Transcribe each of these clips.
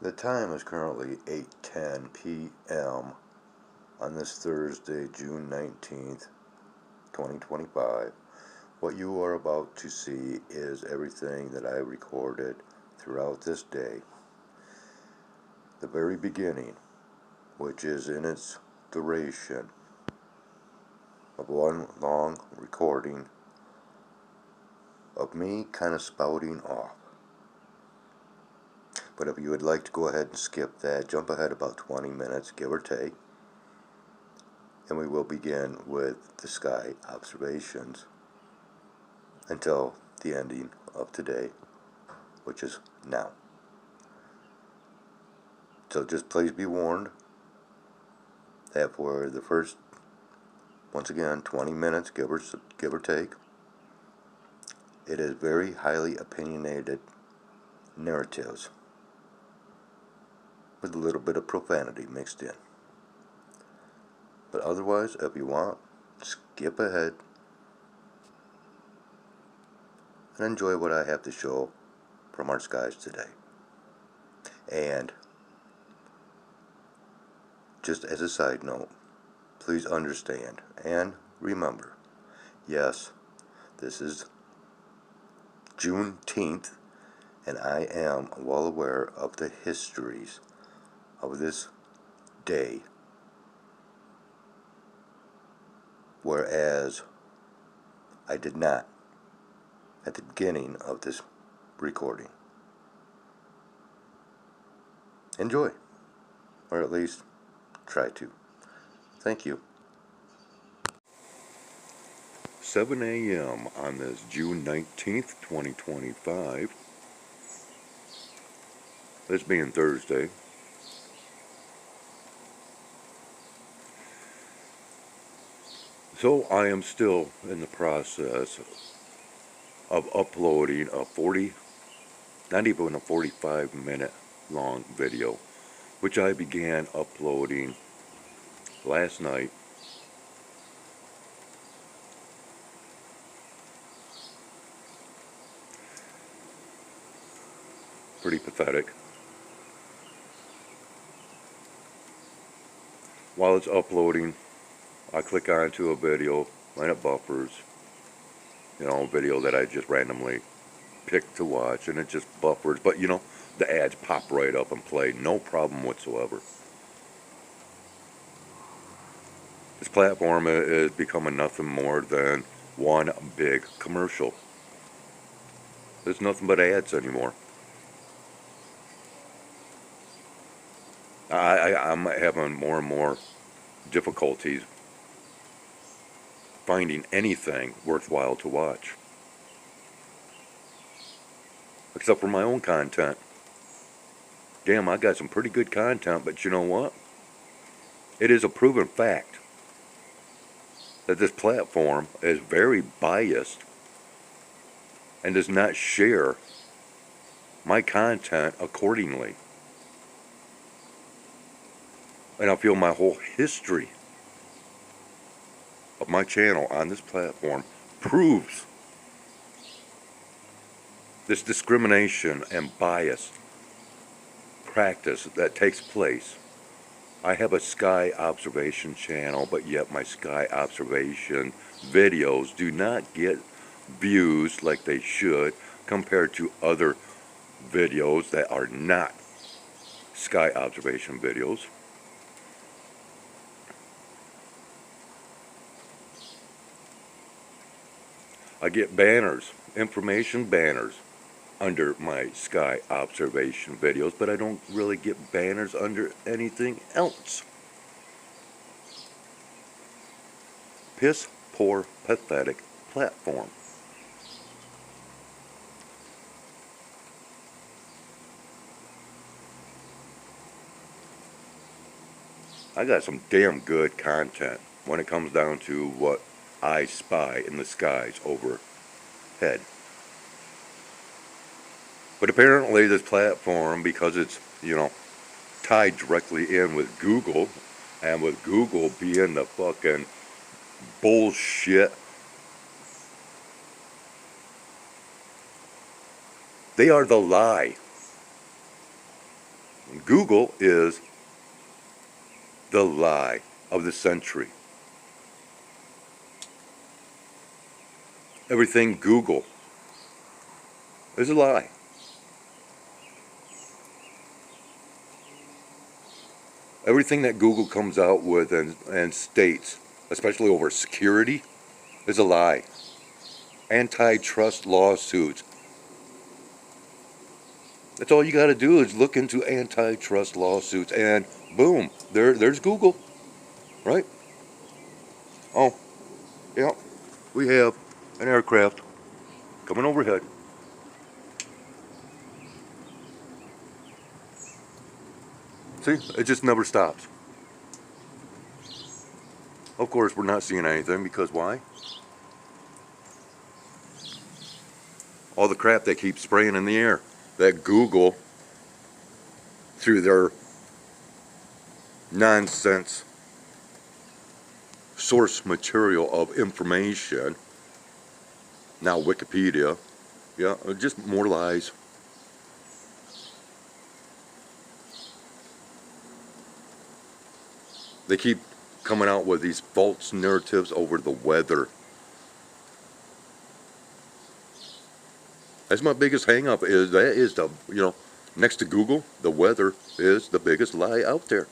The time is currently 8:10 p.m. on this Thursday, June 19th, 2025. What you are about to see is everything that I recorded throughout this day. The very beginning, which is in its duration of one long recording of me kind of spouting off. But if you would like to go ahead and skip that, jump ahead about 20 minutes, give or take, and we will begin with the sky observations until the ending of today, which is now. So just please be warned that for the first, once again, 20 minutes, give or take, it is very highly opinionated narratives with a little bit of profanity mixed in. But otherwise, if you want, skip ahead and enjoy what I have to show from our skies today. And just as a side note, please understand and remember, yes, this is Juneteenth, and I am well aware of the histories of this day. Whereas I did not at the beginning of this recording. Enjoy, or at least try to. Thank you. 7 a.m. on this June 19th, 2025. This being Thursday. So I am still in the process of uploading a not even a 45-minute long video, which I began uploading last night. Pretty pathetic. While it's uploading, I click onto a video and it buffers. A video that I just randomly picked to watch, and it just buffers. But the ads pop right up and play, no problem whatsoever. This platform is becoming nothing more than one big commercial. There's nothing but ads anymore. I'm having more and more difficulties finding anything worthwhile to watch. Except for my own content. Damn, I got some pretty good content, but you know what? It is a proven fact that this platform is very biased and does not share my content accordingly. And I feel my whole history of my channel on this platform proves this discrimination and bias practice that takes place. I have a sky observation channel, but yet my sky observation videos do not get views like they should compared to other videos that are not sky observation videos. I get banners, information banners, under my sky observation videos, but I don't really get banners under anything else. Piss poor, pathetic platform. I got some damn good content when it comes down to what I spy in the skies overhead. But apparently this platform, because it's, tied directly in with Google, and with Google being the fucking bullshit, they are the lie. Google is the lie of the century. Everything Google is a lie. Everything that Google comes out with and states, especially over security, is a lie. Antitrust lawsuits. That's all you got to do is look into antitrust lawsuits, and boom, there's Google, right? Oh, yeah, we have an aircraft coming overhead. See, it just never stops. Of course, we're not seeing anything because why? All the crap they keep spraying in the air. That Google, through their nonsense source material of information, now Wikipedia, yeah, just more lies. They keep coming out with these false narratives over the weather. That's my biggest hang up, is that is the, next to Google, the weather is the biggest lie out there.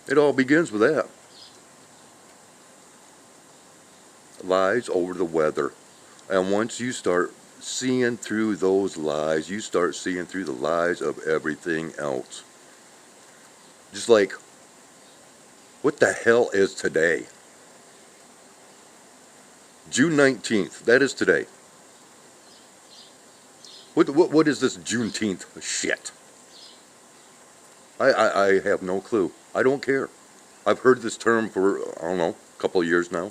It all begins with that. Lies over the weather. And once you start seeing through those lies, you start seeing through the lies of everything else. Just like, what the hell is today? June 19th, that is today. What is this Juneteenth shit? I have no clue. I don't care. I've heard this term for, I don't know, a couple of years now.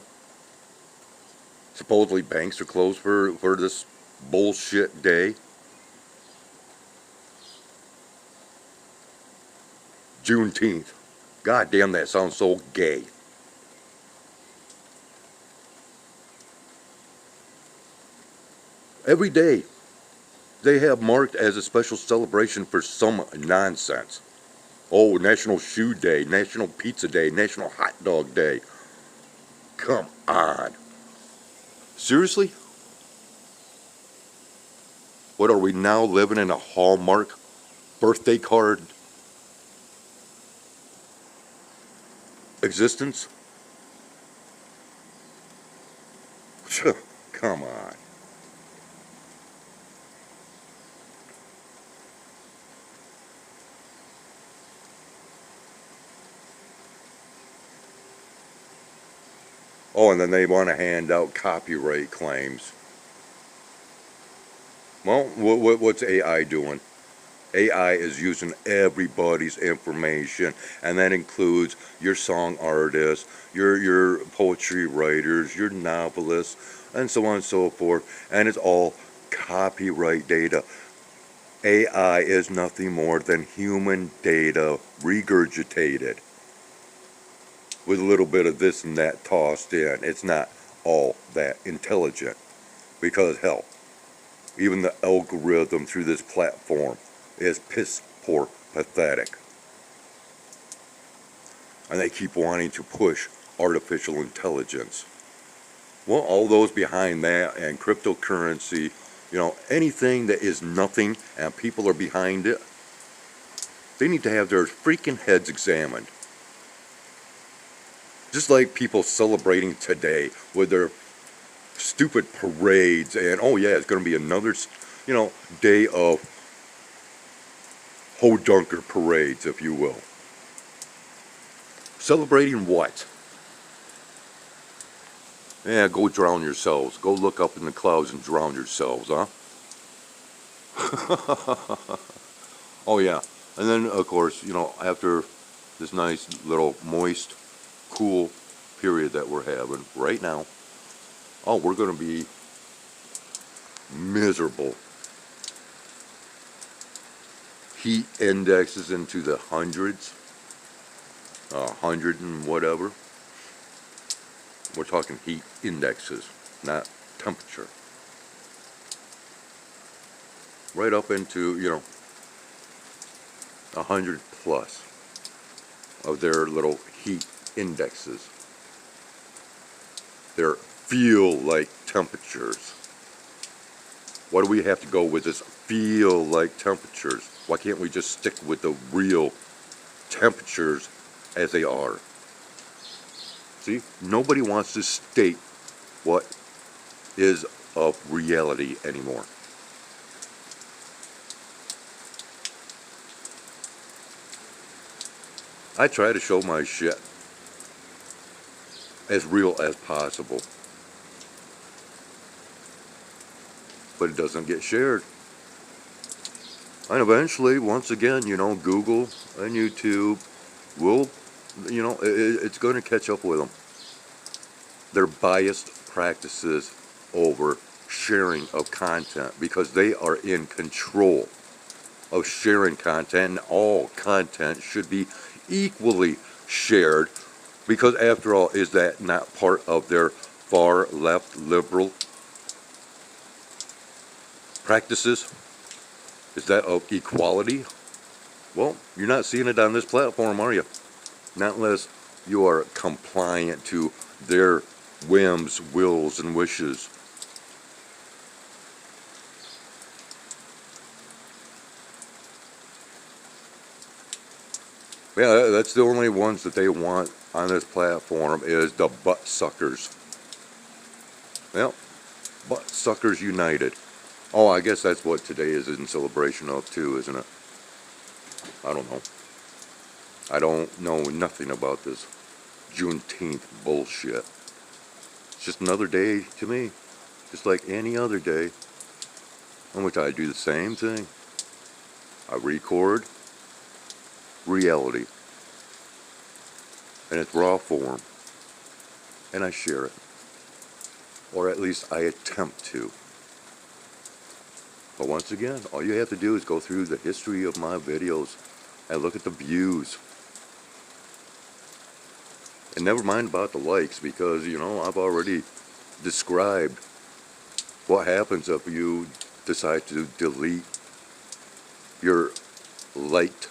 Supposedly banks are closed for this bullshit day. Juneteenth. God damn, that sounds so gay. Every day they have marked as a special celebration for some nonsense. Oh, National Shoe Day, National Pizza Day, National Hot Dog Day. Come on. Seriously? What are we now living in, a Hallmark birthday card existence? Come on. Oh, and then they want to hand out copyright claims. Well, what's AI doing? AI is using everybody's information, and that includes your song artists, your poetry writers, your novelists, and so on and so forth. And it's all copyright data. AI is nothing more than human data regurgitated with a little bit of this and that tossed in. It's not all that intelligent, because hell, even the algorithm through this platform is piss poor pathetic. And they keep wanting to push artificial intelligence. Well, all those behind that and cryptocurrency, anything that is nothing and people are behind it, they need to have their freaking heads examined. Just like people celebrating today with their stupid parades and, oh yeah, it's going to be another, day of hodunker parades, if you will. Celebrating what? Yeah, go drown yourselves. Go look up in the clouds and drown yourselves, huh? Oh yeah. And then, of course, after this nice little moist, cool period that we're having right now, oh, we're going to be miserable. Heat indexes into the hundreds, 100 and whatever. We're talking heat indexes, not temperature. right up into, 100 plus of their little heat indexes. Their feel like temperatures. Why do we have to go with this feel like temperatures? Why can't we just stick with the real temperatures as they are? See, nobody wants to state what is of reality anymore. I try to show my shit as real as possible, but it doesn't get shared. And eventually, once again, Google and YouTube will, it's going to catch up with them. Their biased practices over sharing of content, because they are in control of sharing content, and all content should be equally shared, because after all, is that not part of their far left liberal practices? Is that of equality? Well, you're not seeing it on this platform, are you? Not unless you are compliant to their whims, wills, and wishes. Yeah, that's the only ones that they want on this platform, is the butt suckers. Well, butt suckers united. Oh, I guess that's what today is in celebration of too, isn't it? I don't know. I don't know nothing about this Juneteenth bullshit. It's just another day to me, just like any other day, in which I do the same thing. I record reality in its raw form, and I share it. Or at least I attempt to. But once again, all you have to do is go through the history of my videos and look at the views. And never mind about the likes, because, I've already described what happens if you decide to delete your liked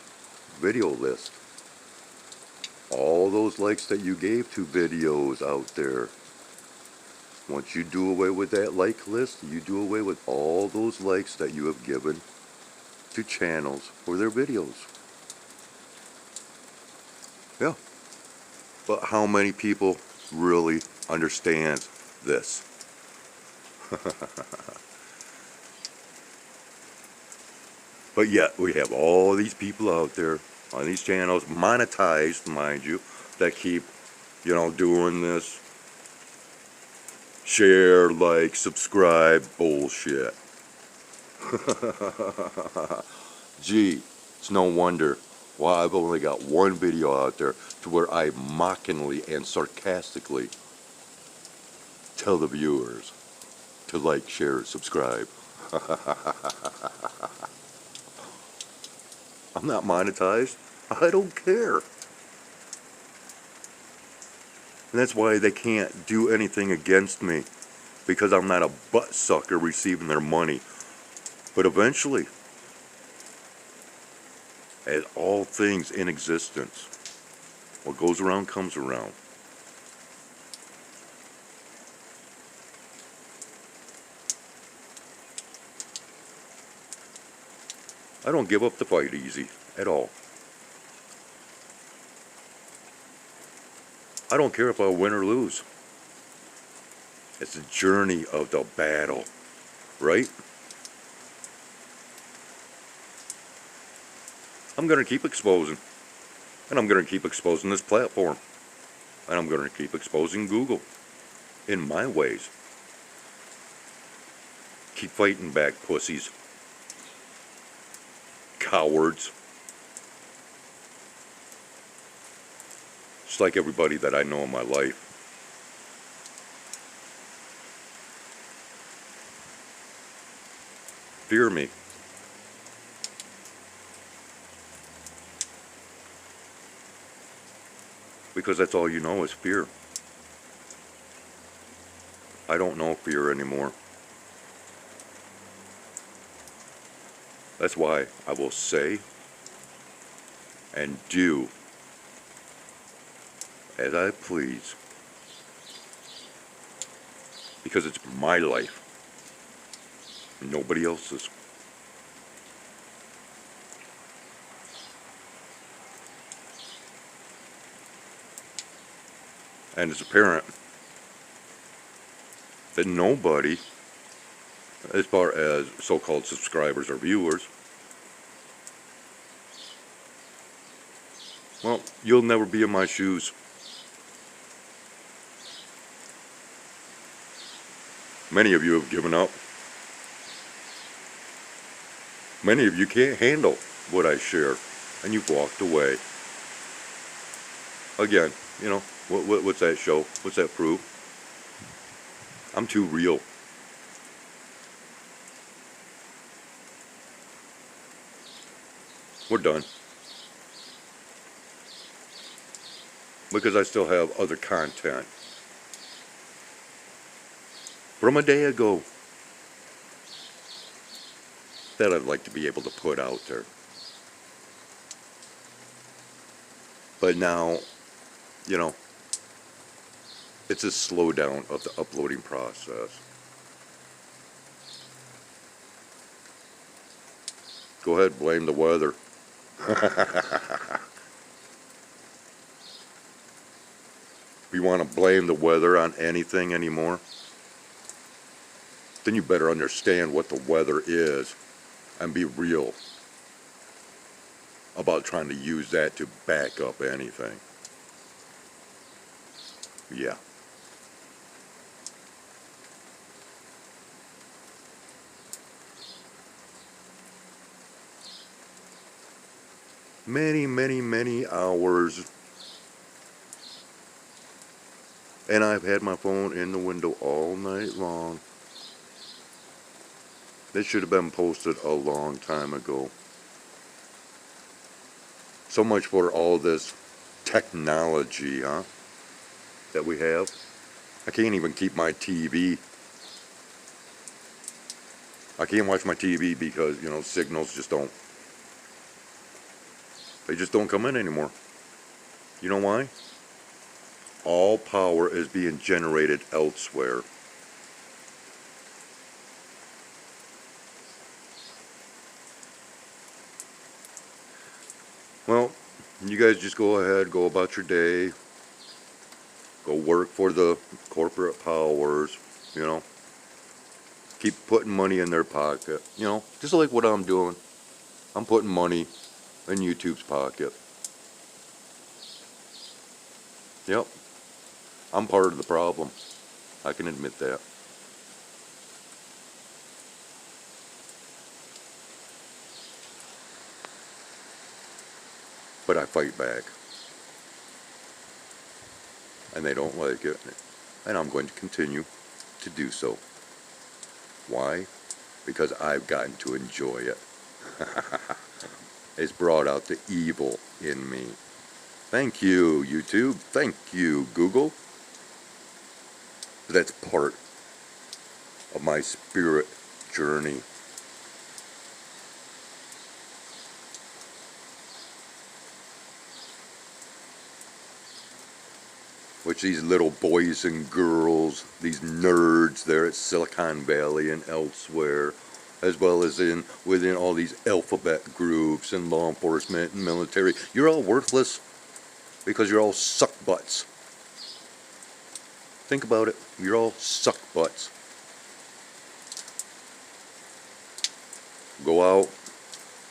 video list. All those likes that you gave to videos out there. Once you do away with that like list, you do away with all those likes that you have given to channels for their videos. Yeah. But how many people really understand this? But yet we have all these people out there on these channels, monetized, mind you, that keep, doing this share, like, subscribe bullshit. Gee, it's no wonder why I've only got one video out there to where I mockingly and sarcastically tell the viewers to like, share, subscribe. I'm not monetized. I don't care. And that's why they can't do anything against me, because I'm not a butt sucker receiving their money. But eventually, as all things in existence, what goes around comes around. I don't give up the fight easy at all. I don't care if I win or lose. It's the journey of the battle, right? I'm going to keep exposing. And I'm going to keep exposing this platform. And I'm going to keep exposing Google in my ways. Keep fighting back, pussies. Cowards. Just like everybody that I know in my life. Fear me. Because that's all you know is fear. I don't know fear anymore. That's why I will say and do as I please, because it's my life, nobody else's. And it's apparent that nobody, as far as so-called subscribers or viewers, well, you'll never be in my shoes. Many of you have given up. Many of you can't handle what I share, and you've walked away. Again, you know, what's that show? What's that prove? I'm too real. We're done. Because I still have other content from a day ago that I'd like to be able to put out there. But now, you know, it's a slowdown of the uploading process. Go ahead, blame the weather. If you want to blame the weather on anything anymore, then you better understand what the weather is and be real about trying to use that to back up anything. Yeah. Many hours, and I've had my phone in the window all night long. This should have been posted a long time ago. So much for all this technology, huh, that we have. I can't even keep my TV. I can't watch my TV because, you know, signals just don't. They just don't come in anymore. You know why? All power is being generated elsewhere. Well, you guys just go ahead, go about your day, go work for the corporate powers, you know. Keep putting money in their pocket, you know, just like what I'm doing. I'm putting money in YouTube's pocket. Yep, I'm part of the problem. I can admit that. But I fight back. And they don't like it. And I'm going to continue to do so. Why? Because I've gotten to enjoy it. It's brought out the evil in me. Thank you, YouTube. Thank you, Google. That's part of my spirit journey. Which these little boys and girls, these nerds there at Silicon Valley and elsewhere, as well as within all these alphabet groups and law enforcement and military, you're all worthless because you're all suck butts. Think about it. You're all suck butts. Go out,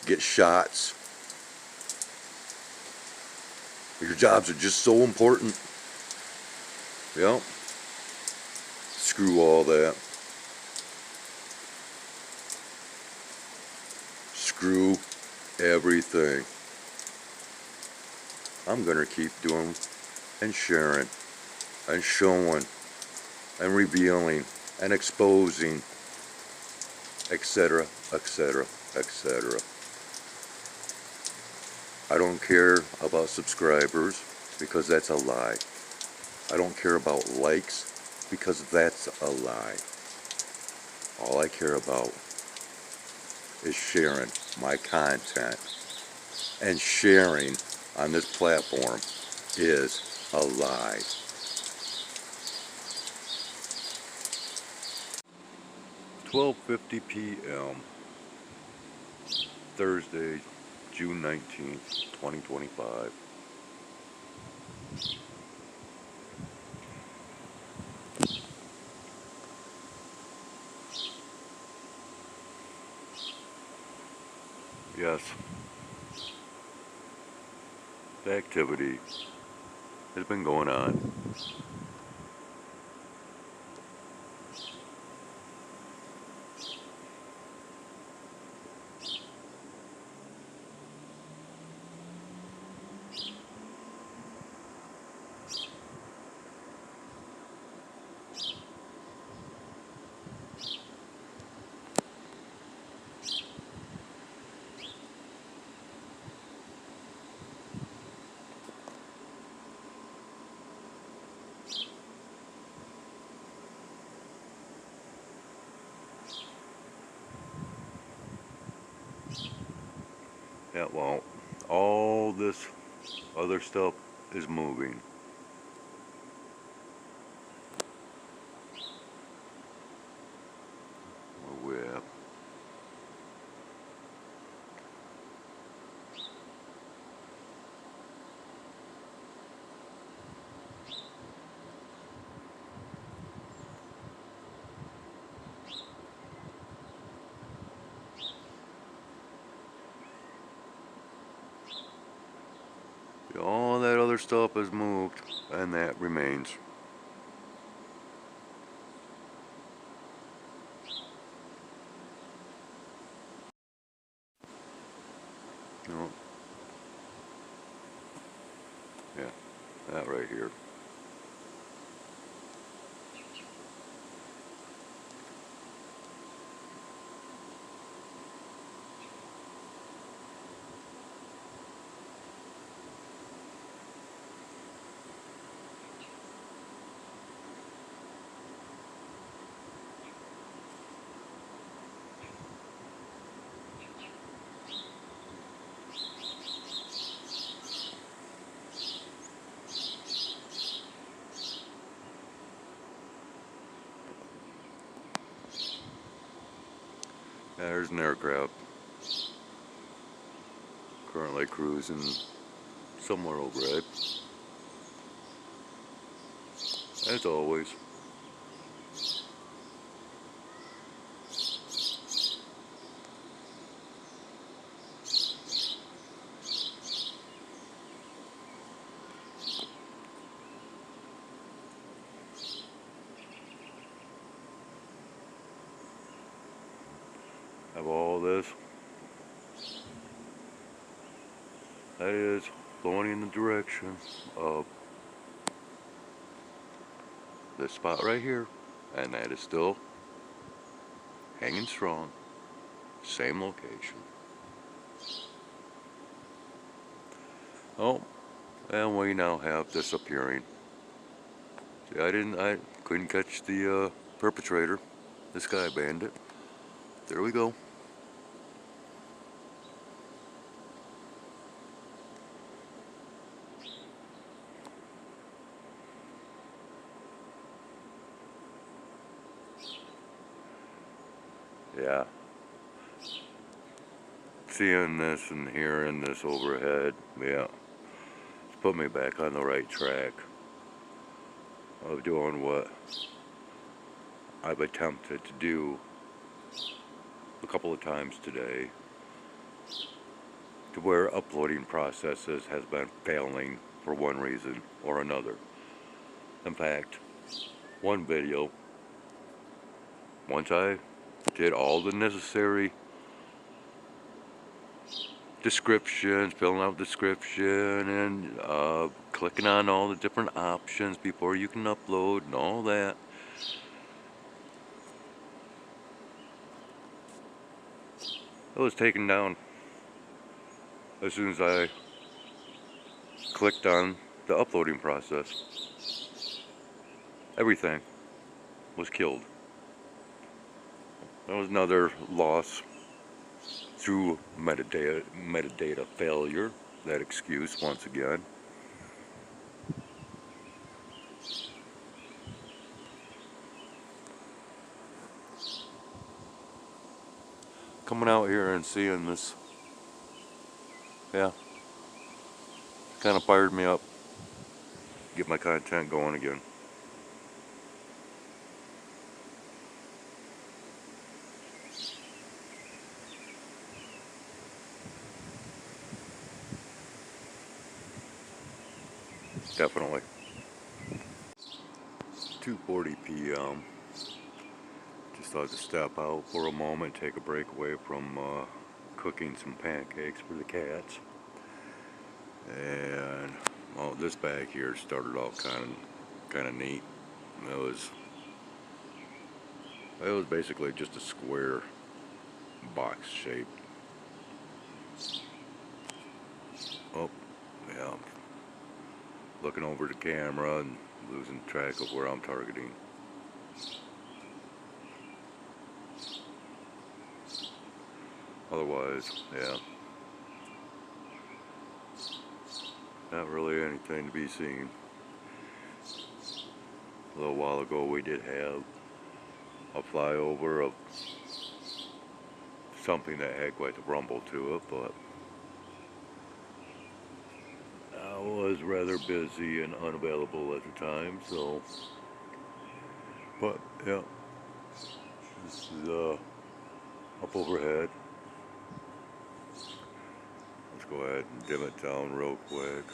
get shots. Your jobs are just so important. Yep. Screw all that. Screw everything. I'm gonna keep doing and sharing and showing and revealing and exposing, etc., etc., etc. I don't care about subscribers because that's a lie. I don't care about likes because that's a lie. All I care about is sharing my content, and sharing on this platform is a lie. 12:50 p.m. Thursday, June 19th, 2025. Yes, the activity has been going on. Yeah, well, all this other stuff is moving. Where we at? All that other stuff has moved, and that remains. No, yeah, that right here. There's an aircraft currently cruising somewhere overhead, as always. Of all this, that is going in the direction of this spot right here, and that is still hanging strong, same location. Oh, and we now have disappearing. See, I couldn't catch the perpetrator, the Sky Bandit. There we go. Yeah. Seeing this and hearing this overhead, yeah, it's put me back on the right track of doing what I've attempted to do a couple of times today, to where uploading processes has been failing for one reason or another. In fact, one video, once I did all the necessary descriptions, filling out description, and clicking on all the different options before you can upload and all that, it was taken down as soon as I clicked on the uploading process. Everything was killed. That was another loss through metadata failure, that excuse once again. Coming out here and seeing this, yeah, kind of fired me up. Get my content going again. Definitely. 2:40 p.m. Just thought to step out for a moment, take a break away from cooking some pancakes for the cats. And well, this bag here started out kind of neat. It was basically just a square box shape. Oh, yeah. Looking over the camera and losing track of where I'm targeting. Otherwise, yeah. Not really anything to be seen. A little while ago we did have a flyover of something that had quite a rumble to it, but I was rather busy and unavailable at the time, so, but yeah, this is up overhead. Let's go ahead and dim it down real quick.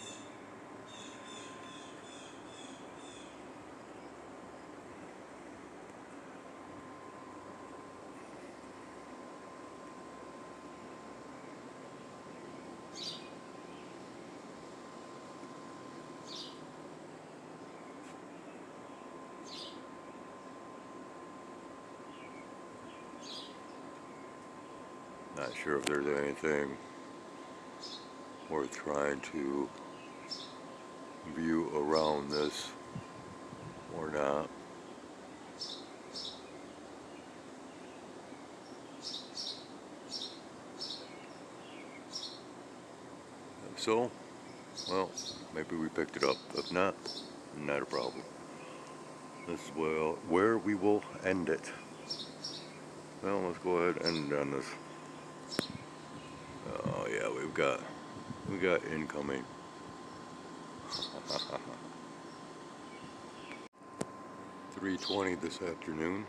Not sure if there's anything worth trying to view around this or not. So, well, maybe we picked it up. If not, not a problem. This is where we will end it. Well, let's go ahead and end on this. Oh yeah, we got incoming. 3:20 this afternoon.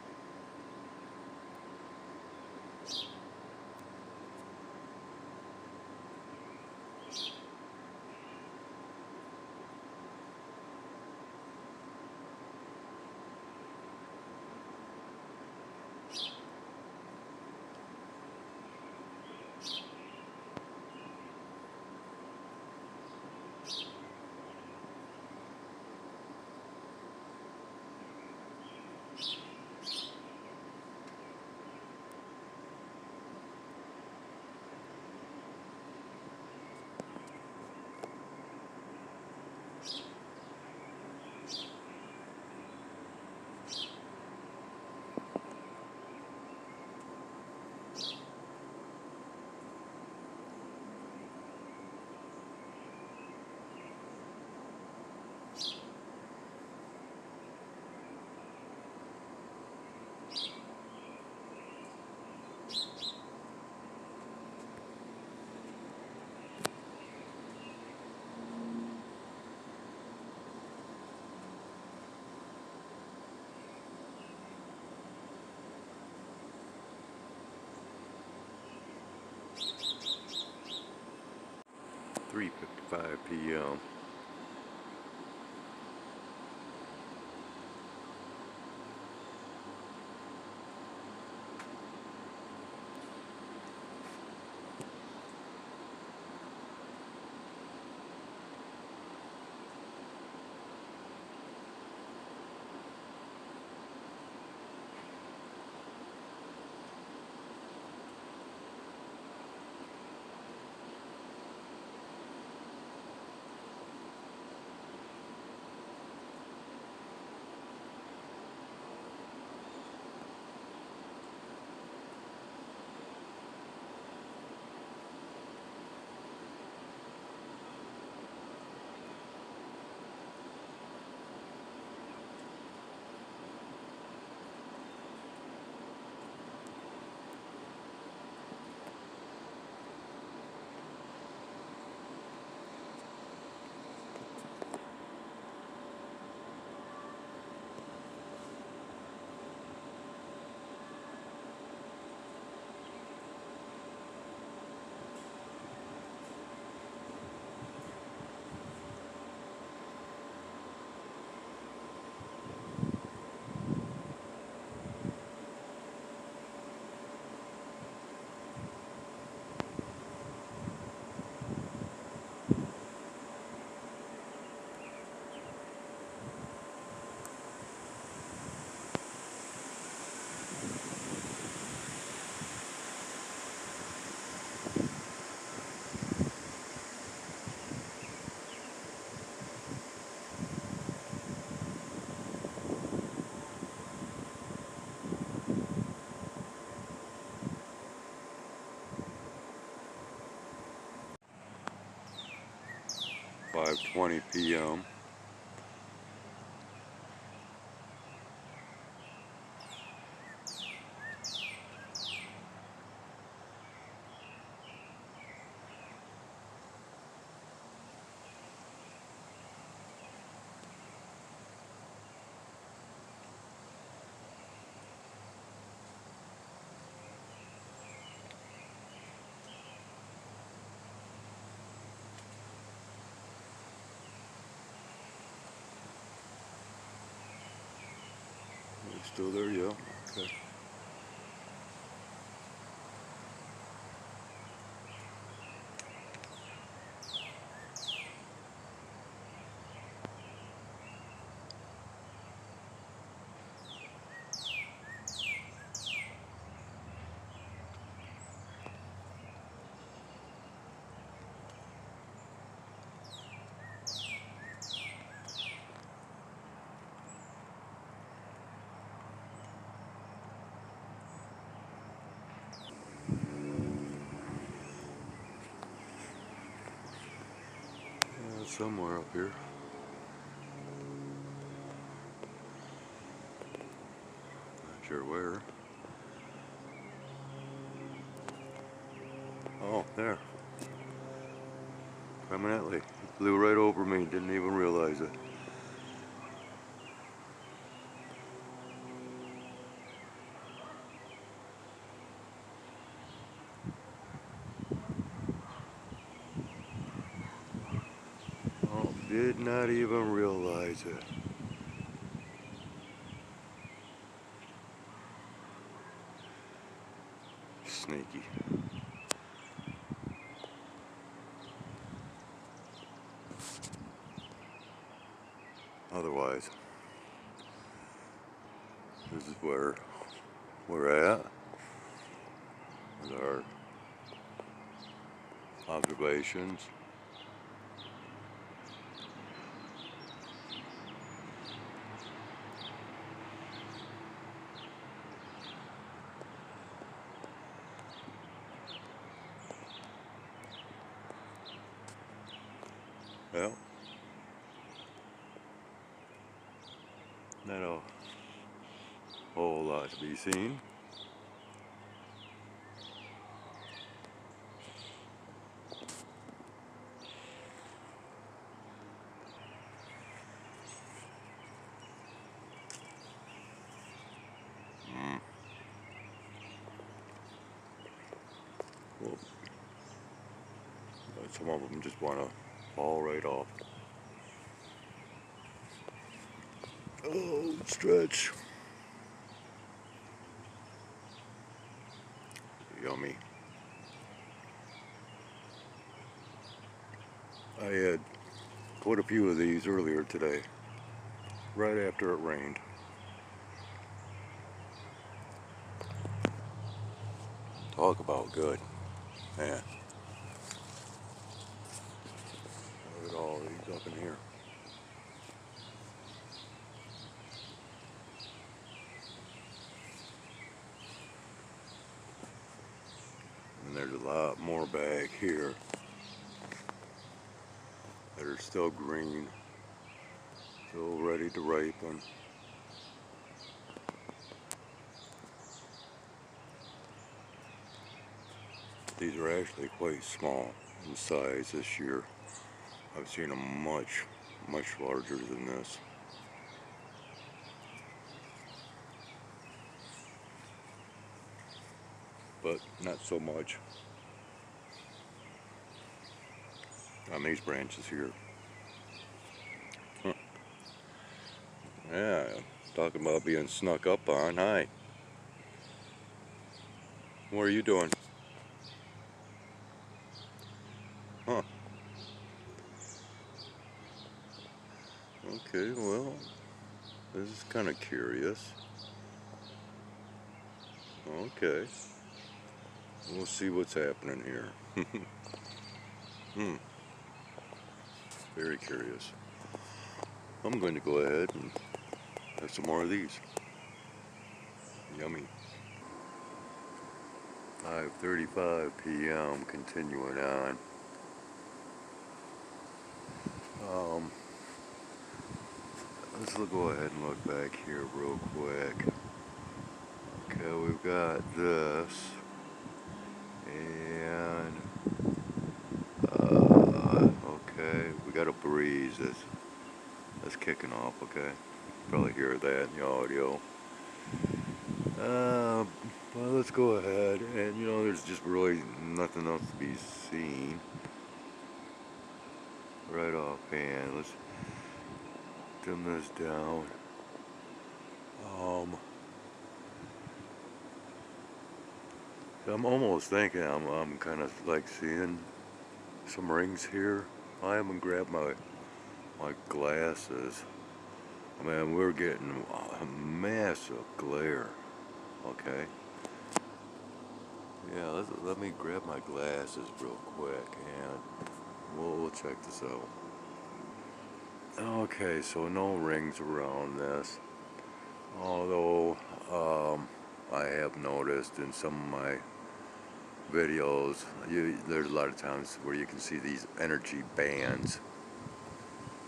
(3:55 p.m.) 5:20 p.m. Still there, yeah. Okay. Somewhere up here. Not sure where. Oh, there. Prominently. Flew right over me, didn't even realize it. Oh, did not even realize it. Sneaky. Otherwise, this is where we're at with our observations. Well, not a whole lot to be seen. Well, some of them just want to fall right off. Oh, stretch. Yummy. I had quite a few of these earlier today, right after it rained. Talk about good. Man. Look at all these up in here. And there's a lot more back here that are still green, still ready to ripen. These are actually quite small in size this year. I've seen them much larger than this. But not so much on these branches here. Huh. Yeah, talking about being snuck up on. Hi. What are you doing? Huh. Okay, well, this is kind of curious. Okay. We'll see what's happening here. Very curious. I'm going to go ahead and have some more of these. Yummy. 5:35 p.m. continuing on. let's go ahead and look back here real quick. Okay, we've got this, and okay, we got a breeze that's kicking off. Okay, probably hear that in the audio. Well, let's go ahead, and there's just really nothing else to be seen right offhand. Let's dim this down. I'm almost thinking I'm kind of like seeing some rings here. I haven't grabbed my glasses. I mean, we're getting a massive glare. Okay. Yeah, let me grab my glasses real quick and we'll check this out. Okay, so no rings around this. Although I have noticed in some of my videos, there's a lot of times where you can see these energy bands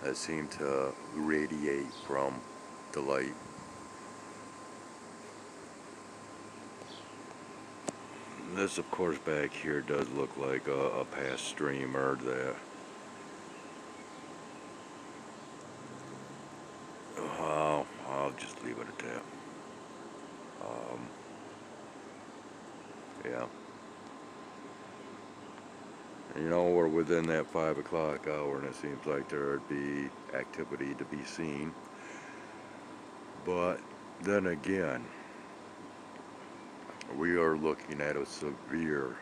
that seem to radiate from the light. This, of course, back here does look like a past streamer that I'll just leave it at that. Yeah. And, we're within that 5 o'clock hour, and it seems like there would be activity to be seen. But then again, we are looking at a severe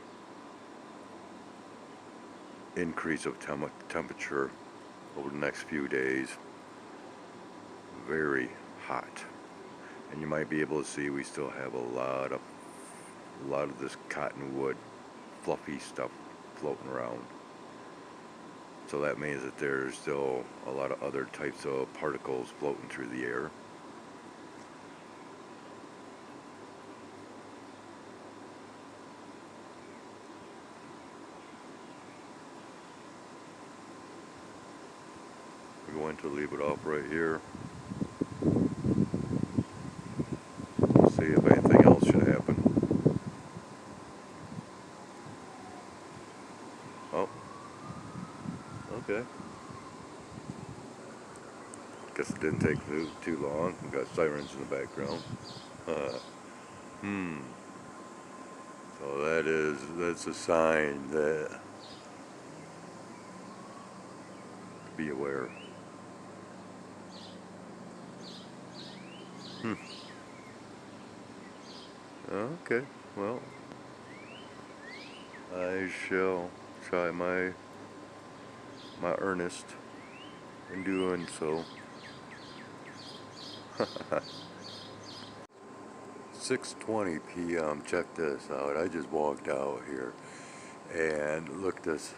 increase of temperature over the next few days. Very hot. And you might be able to see we still have a lot of this cottonwood fluffy stuff floating around. So that means that there's still a lot of other types of particles floating through the air. We're going to leave it off right here. See if anything else should happen. Oh, okay. Guess it didn't take too long. We got sirens in the background. So that's a sign that be aware. Okay, well, I shall try my earnest in doing so. 6:20 p.m. Check this out. I just walked out here and look at this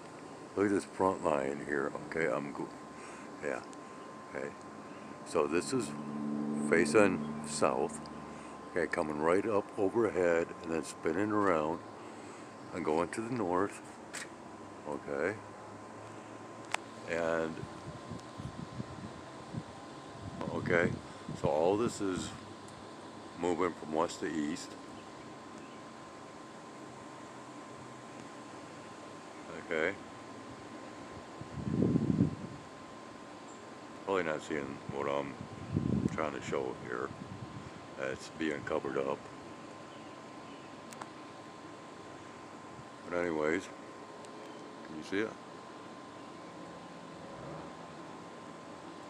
front line here. Okay, yeah. Okay, so this is facing south. Okay, coming right up overhead and then spinning around and going to the north. Okay, and okay, so all this is moving from west to east. Okay, probably not seeing what I'm trying to show here. It's being covered up. But anyways, can you see it?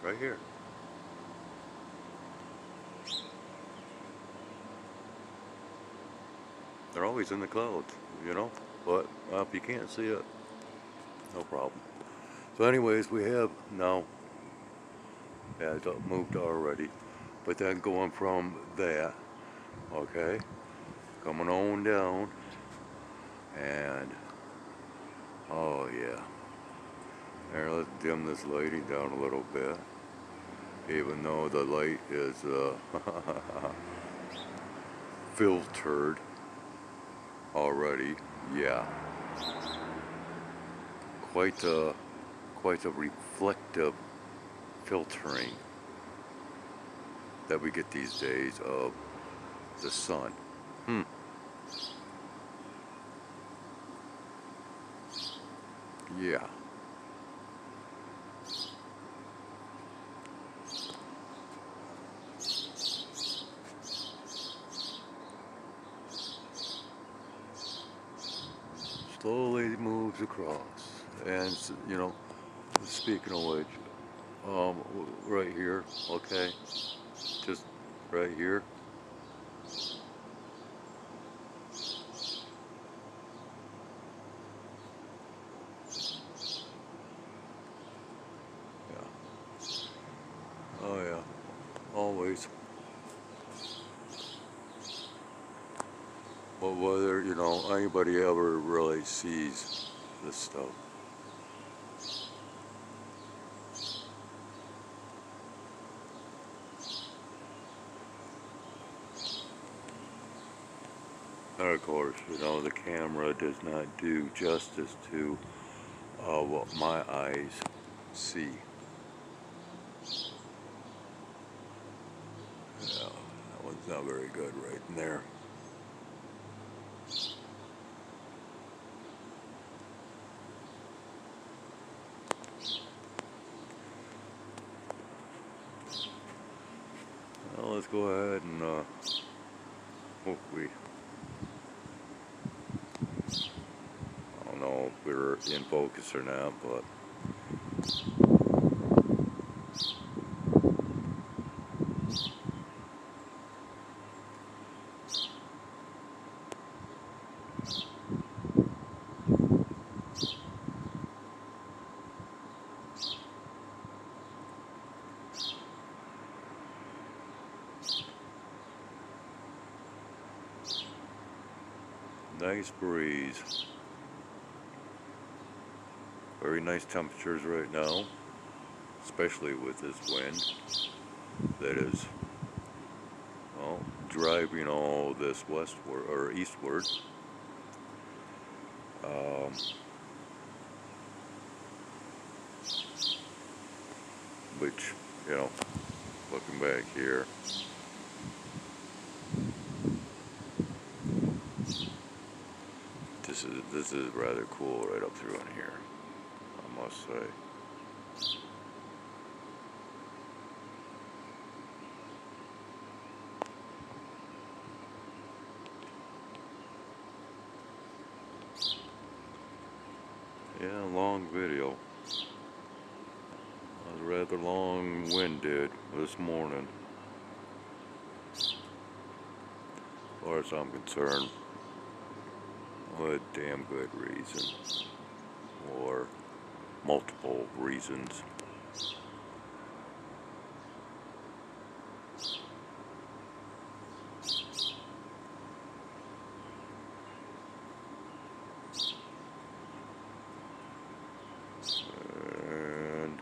Right here. They're always in the clouds, but if you can't see it, no problem. So anyways, we have now, yeah, it's moved already, but then going from that, okay, coming on down, and oh yeah, there, let's dim this lighting down a little bit, even though the light is filtered already. Yeah, quite a reflective filtering. that we get these days of the sun. Yeah. Slowly moves across. And, you know, speaking of which, right here, okay, just right here. Yeah. Oh yeah, always. But whether, you know, anybody ever really sees this stuff. And of course, you know, the camera does not do justice to what my eyes see. Yeah, that one's not very good right in there. Well, let's go ahead and hope we, I don't know if we're in focus or not, but nice breeze. Very nice temperatures right now, especially with this wind that is, well, driving all this westward or eastward. Which, you know, looking back here, this is rather cool right up through in here, I must say. Yeah, long video. I was rather long-winded this morning, as far as I'm concerned. A damn good reason, or multiple reasons. And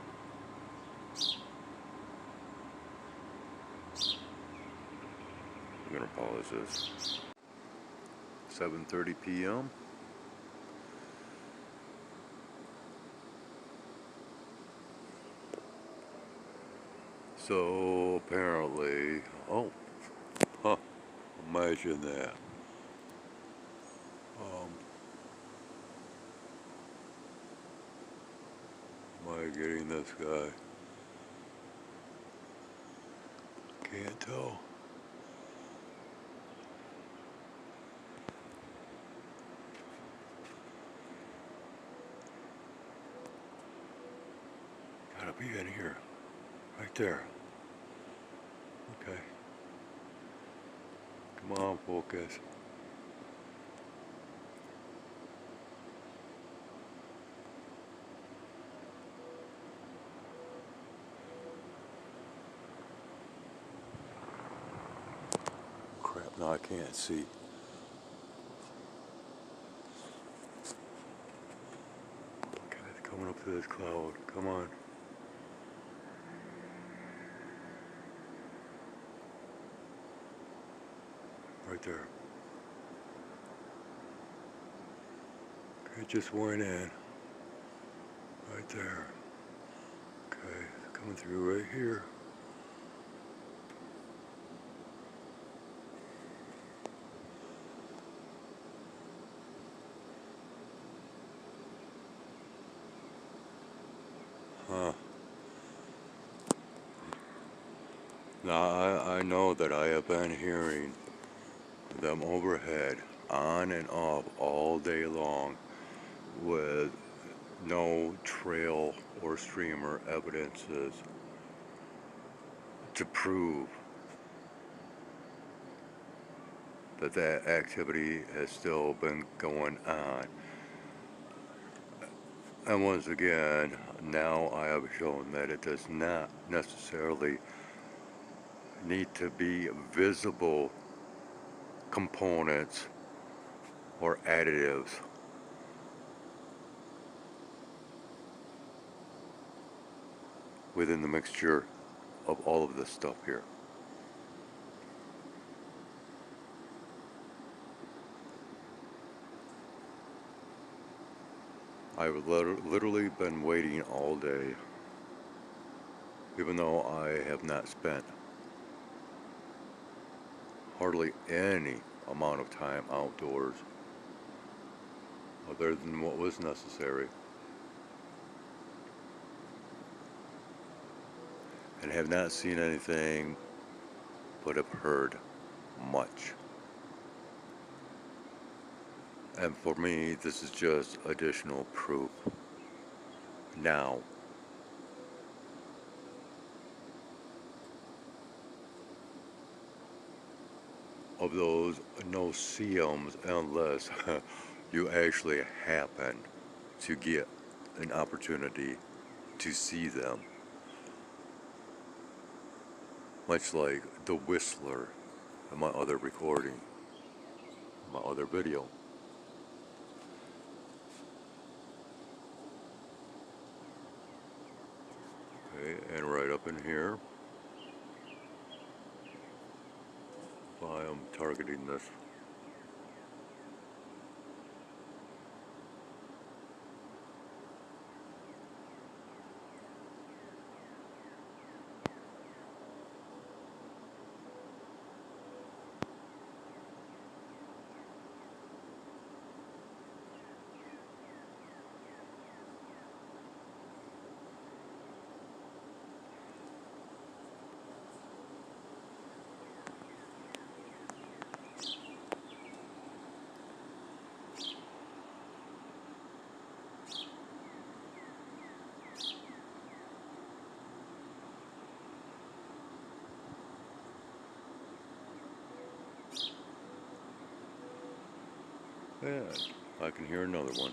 I'm gonna pause this. 7:30 p.m. So apparently, oh, huh, imagine that. Am I getting this guy? Can't tell. Gotta be in here. Right there. Okay. Come on, focus. Crap, no, I can't see. Okay, it's coming up to this cloud. Come on. Right there. Okay, it just went in. Right there. Okay, it's coming through right here. Now I know that I have been hearing them overhead on and off all day long with no trail or streamer evidences to prove that that activity has still been going on. And once again, now I have shown that it does not necessarily need to be visible components or additives within the mixture of all of this stuff here. I've literally been waiting all day, even though I have not spent hardly any amount of time outdoors other than what was necessary, and have not seen anything but have heard much. And for me, this is just additional proof now of those no-see-ums unless you actually happen to get an opportunity to see them. Much like the Whistler in my other recording, my other video. Okay, and right up in here, I am targeting this. And I can hear another one.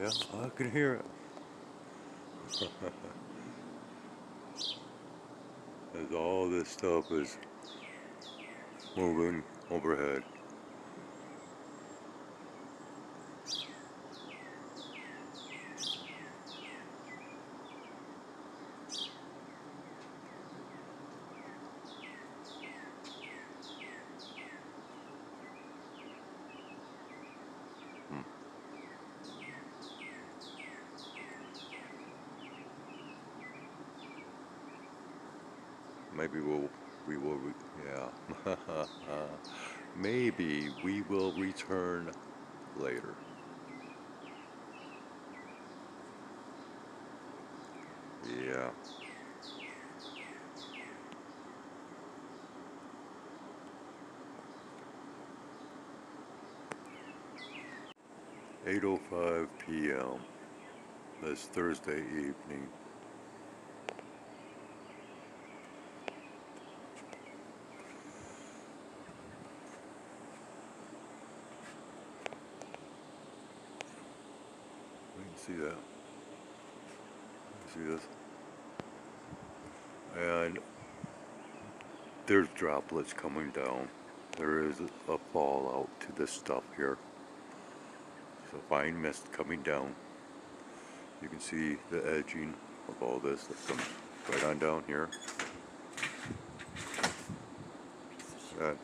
Yeah, I can hear it. As all this stuff is moving overhead. Hmm. Maybe we will, yeah. Maybe we will return later. Yeah. 8:05 p.m. this Thursday evening. We can see that. See this? And there's droplets coming down. There is a fallout to this stuff here. So fine mist coming down. You can see the edging of all this that comes right on down here. And,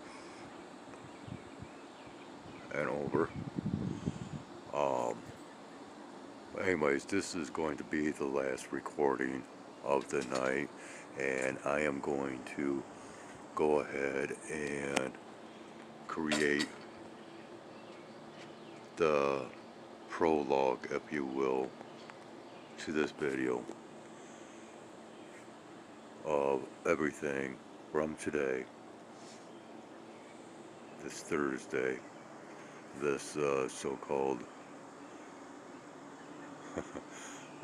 and over. Anyways, this is going to be the last recording of the night, and I am going to go ahead and create the prologue, if you will, to this video of everything from today, this Thursday, this so-called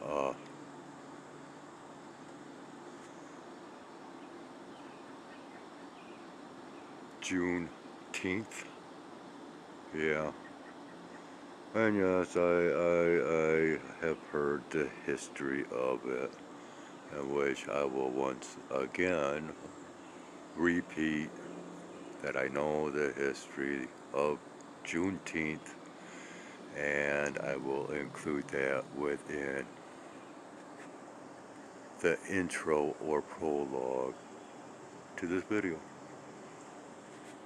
uh, Juneteenth. Yeah. And yes, I have heard the history of it, in which I will once again repeat that I know the history of Juneteenth, and I will include that within the intro or prologue to this video.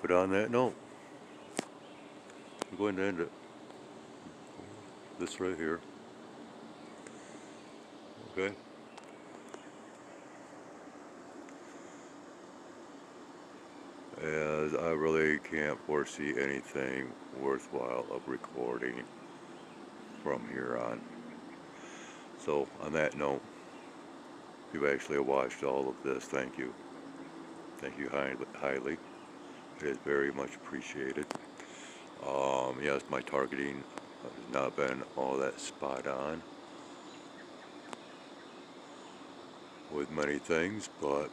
But on that note, I'm going to end it. This right here. Okay? As I really can't foresee anything worthwhile of recording from here on. So, on that note, if you've actually watched all of this, thank you. Thank you highly. It is very much appreciated. Yes, my targeting has not been all that spot on with many things, but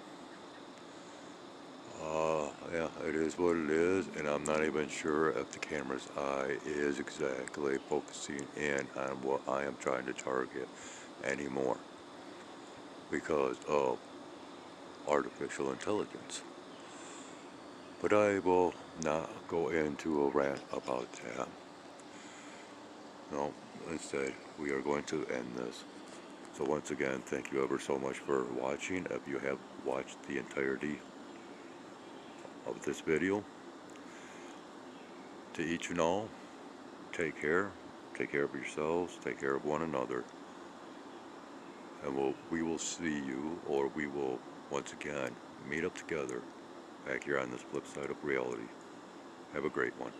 yeah, it is what it is, and I'm not even sure if the camera's eye is exactly focusing in on what I am trying to target anymore because of artificial intelligence. But I will not go into a rant about that. No, instead, we are going to end this. So once again, thank you ever so much for watching. If you have watched the entirety of this video, to each and all, take care of yourselves, take care of one another, and we will see you, or we will once again meet up together back here on this flip side of reality. Have a great one.